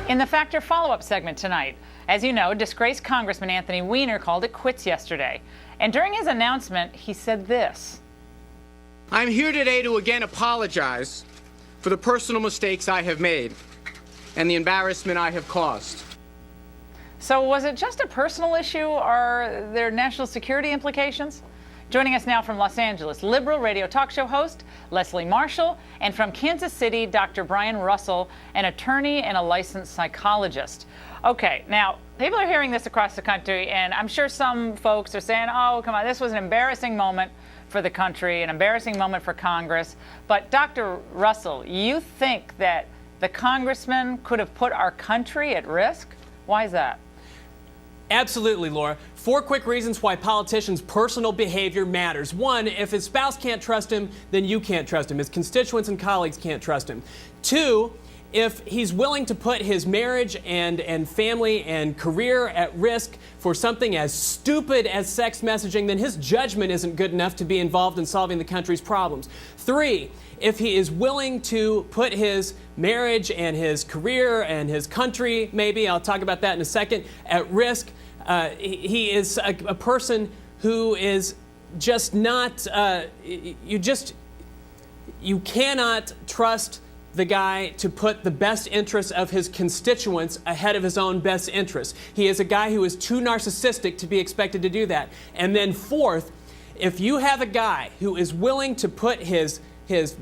In the Factor follow-up segment tonight, as you know, disgraced Congressman Anthony Weiner called it quits yesterday. And during his announcement, he said this. I'm here today to again apologize for the personal mistakes I have made and the embarrassment I have caused. So was it just a personal issue, or are there national security implications? Joining us now from Los Angeles, liberal radio talk show host Leslie Marshall, and from Kansas City, Dr. Brian Russell, an attorney and a licensed psychologist. Okay, now, people are hearing this across the country, and I'm sure some folks are saying, oh, come on, this was an embarrassing moment for the country, an embarrassing moment for Congress. But Dr. Russell, you think that the congressman could have put our country at risk? Why is that? Absolutely, Laura. 4 quick reasons why politicians' personal behavior matters. 1, if his spouse can't trust him, then you can't trust him. His constituents and colleagues can't trust him. 2, if he's willing to put his marriage and family and career at risk for something as stupid as sex messaging, then his judgment isn't good enough to be involved in solving the country's problems. 3, if he is willing to put his marriage and his career and his country, maybe, I'll talk about that in a second, at risk, he is a person who is just not, you cannot trust the guy to put the best interests of his constituents ahead of his own best interests. He is a guy who is too narcissistic to be expected to do that. And then 4th, if you have a guy who is willing to put his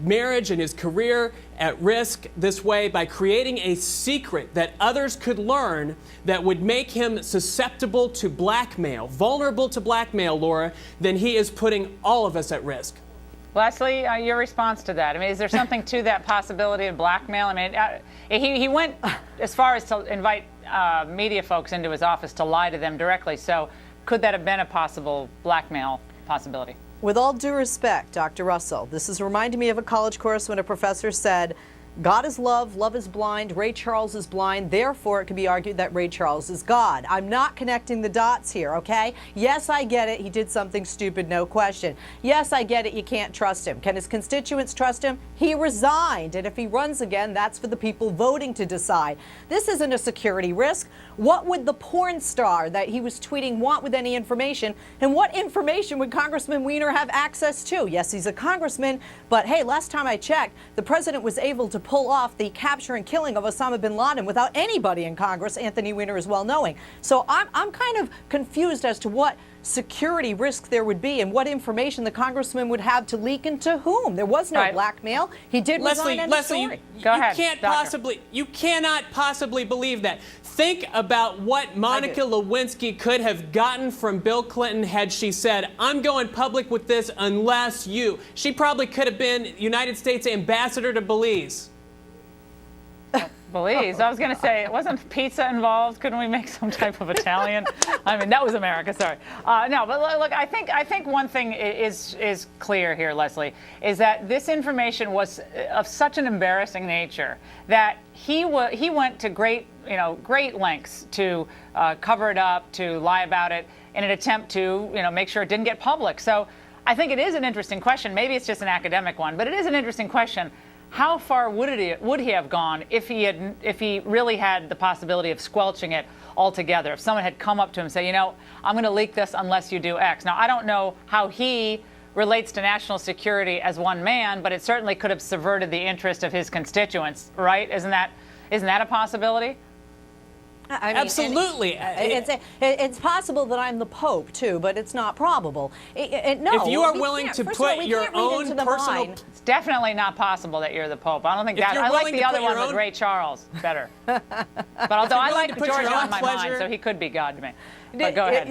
marriage and his career at risk this way by creating a secret that others could learn that would make him susceptible to blackmail, vulnerable to blackmail, Laura, then he is putting all of us at risk. Leslie, your response to that? I mean, is there something to that possibility of blackmail? I mean, he went as far as to invite media folks into his office to lie to them directly. So could that have been a possible blackmail possibility? With all due respect, Dr. Russell, this is reminding me of a college course when a professor said, God is love, love is blind, Ray Charles is blind, therefore it can be argued that Ray Charles is God. I'm not connecting the dots here, okay? Yes, I get it, he did something stupid, no question. Yes, I get it, you can't trust him. Can his constituents trust him? He resigned, and if he runs again, that's for the people voting to decide. This isn't a security risk. What would the porn star that he was tweeting want with any information? And what information would Congressman Weiner have access to? Yes, he's a congressman, but hey, last time I checked, the president was able to pull off the capture and killing of Osama bin Laden without anybody in Congress. Anthony Weiner is well knowing. So I'm kind of confused as to what security risk there would be and what information the congressman would have to leak into whom. There was no blackmail. He did resign. Leslie, Go ahead, you cannot possibly believe that. Think about what Monica Lewinsky could have gotten from Bill Clinton had she said, I'm going public with this unless you. She probably could have been United States ambassador to Belize. Belize. I was going to say, wasn't pizza involved? Couldn't we make some type of Italian? I mean, that was America. Sorry. No, but look, I think one thing is clear here, Leslie, is that this information was of such an embarrassing nature that he went to great lengths to cover it up, to lie about it, in an attempt to make sure it didn't get public. So I think it is an interesting question. Maybe it's just an academic one, but it is an interesting question. How far would he have gone if he really had the possibility of squelching it altogether? If someone had come up to him and said, I'm going to leak this unless you do X. Now, I don't know how he relates to national security as one man, but it certainly could have subverted the interest of his constituents, right? Isn't that a possibility? I mean, absolutely. It's possible that I'm the Pope, too, but it's not probable. No, if you are willing to put your own personal... It's definitely not possible that you're the Pope. I don't think that... I like the other one with Ray Charles better. But although I like George on my mind, so he could be God to me. But go ahead.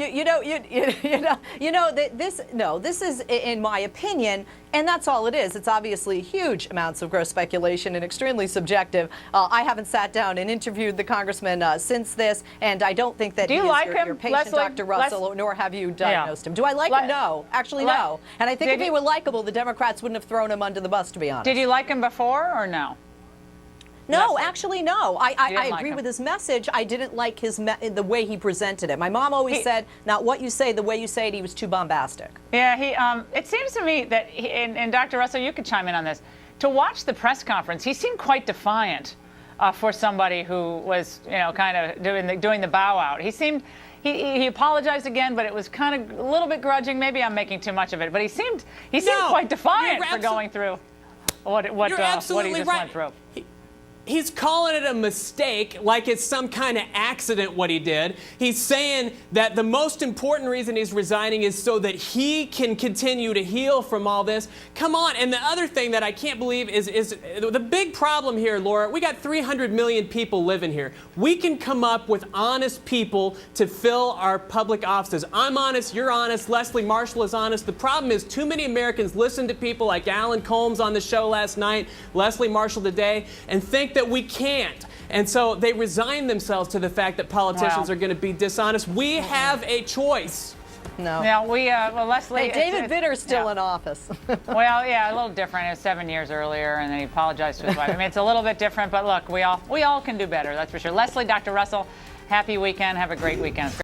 This is, in my opinion, and that's all it is. It's obviously huge amounts of gross speculation and extremely subjective. I haven't sat down and interviewed the congressman since this, and I don't think that your patient, Leslie, Dr. Russell, nor have you diagnosed him. Do I like him? No. Actually, no. And I think if he were likable, the Democrats wouldn't have thrown him under the bus, to be honest. Did you like him before or no? No, actually, no. I agree with his message. I didn't like the way he presented it. My mom always said, not what you say, the way you say it, he was too bombastic. Yeah, it seems to me that, and Dr. Russell, you could chime in on this, to watch the press conference, he seemed quite defiant for somebody who was, kind of doing the bow out. He apologized again, but it was kind of a little bit grudging. Maybe I'm making too much of it, but he seemed quite defiant for going through what he just went through. He's calling it a mistake, like it's some kind of accident what he did. He's saying that the most important reason he's resigning is so that he can continue to heal from all this. Come on. And the other thing that I can't believe is the big problem here, Laura, we got 300 million people living here. We can come up with honest people to fill our public offices. I'm honest, you're honest, Leslie Marshall is honest. The problem is too many Americans listen to people like Alan Colmes on the show last night, Leslie Marshall today, and think that we can't. And so they resign themselves to the fact that politicians are going to be dishonest. We have a choice. No. Now, Leslie... Hey, David Vitter's still in office. Well, yeah, a little different. It was 7 years earlier, and then he apologized to his wife. I mean, it's a little bit different, but look, we all can do better, that's for sure. Leslie, Dr. Russell, happy weekend. Have a great weekend.